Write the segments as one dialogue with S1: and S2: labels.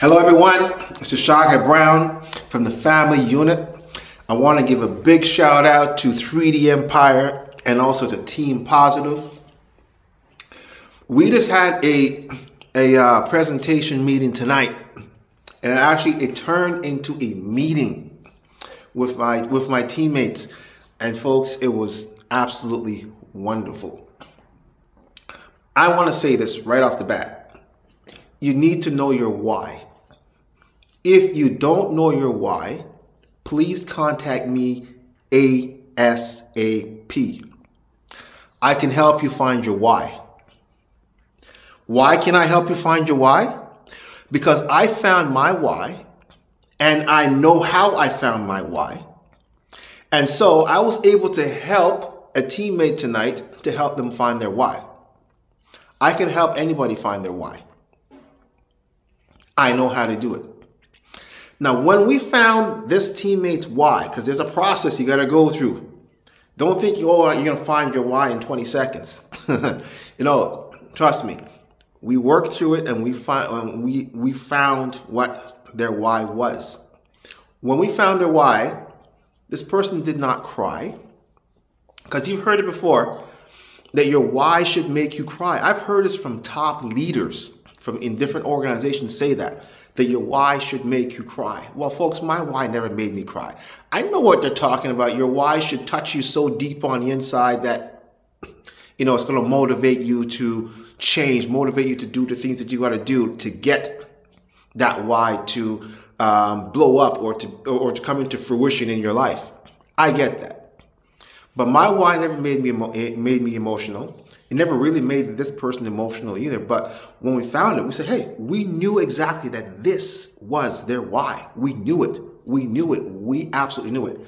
S1: Hello everyone, this is Shaka Brown from the Family Unit. I want to give a big shout out to 3D Empire and also to Team Positive. We just had a presentation meeting tonight, and it turned into a meeting with my teammates, and folks, it was absolutely wonderful. I want to say this right off the bat. You need to know your why. If you don't know your why, please contact me ASAP. I can help you find your why. Why can I help you find your why? Because I found my why, and I know how I found my why. And so I was able to help a teammate tonight to help them find their why. I can help anybody find their why. I know how to do it. Now, when we found this teammate's why, because there's a process you got to go through. Don't think you're going to find your why in 20 seconds. Trust me. We worked through it, and we found what their why was. When we found their why, this person did not cry, because you've heard it before, that your why should make you cry. I've heard this from top leaders in different organizations say that your why should make you cry. Well, folks, my why never made me cry. I know what they're talking about. Your why should touch you so deep on the inside that, it's going to motivate you to change, motivate you to do the things that you got to do to get that why to blow up or to come into fruition in your life. I get that. But my why never made me emotional. It never really made this person emotional either. But when we found it, we said, hey, we knew exactly that this was their why. We knew it. We knew it. We absolutely knew it.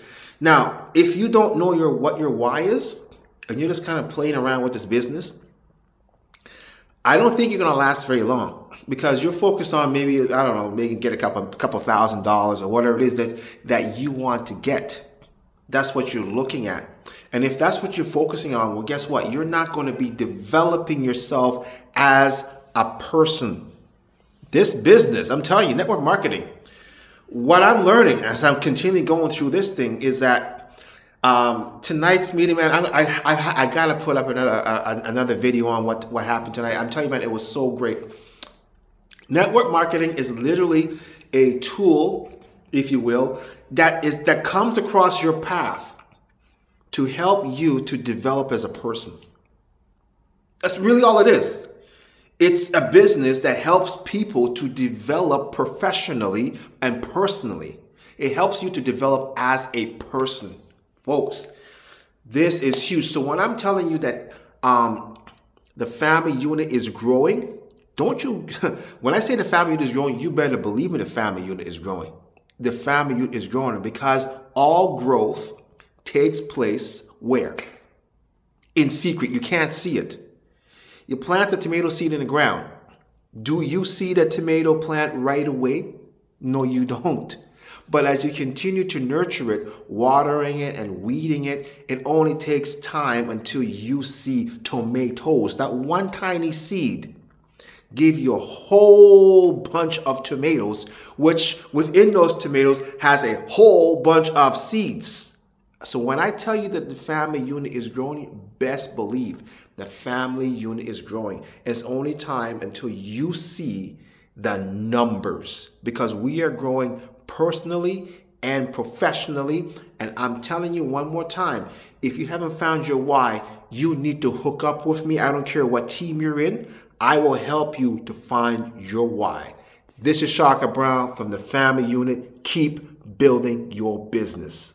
S1: Now, if you don't know what your why is, and you're just kind of playing around with this business, I don't think you're going to last very long, because you're focused on maybe get a couple $1,000s or whatever it is that you want to get. That's what you're looking at. And if that's what you're focusing on, well, guess what? You're not going to be developing yourself as a person. This business, I'm telling you, network marketing, what I'm learning as I'm continually going through this thing is that tonight's meeting, man, I got to put up another video on what happened tonight. I'm telling you, man, it was so great. Network marketing is literally a tool, if you will, that comes across your path to help you to develop as a person. That's really all it is. It's a business that helps people to develop professionally and personally. It helps you to develop as a person. Folks, this is huge. So when I'm telling you that the family unit is growing, when I say the family unit is growing, you better believe me, the family unit is growing. The family unit is growing because all growth takes place where? In secret. You can't see it. You plant a tomato seed in the ground. Do you see that tomato plant right away? No, you don't. But as you continue to nurture it, watering it and weeding it, it only takes time until you see tomatoes. That one tiny seed give you a whole bunch of tomatoes, which within those tomatoes has a whole bunch of seeds. So when I tell you that the family unit is growing, best believe the family unit is growing. It's only time until you see the numbers, because we are growing personally and professionally. And I'm telling you one more time, if you haven't found your why, you need to hook up with me. I don't care what team you're in. I will help you to find your why. This is Shaka Brown from the Family Unit. Keep building your business.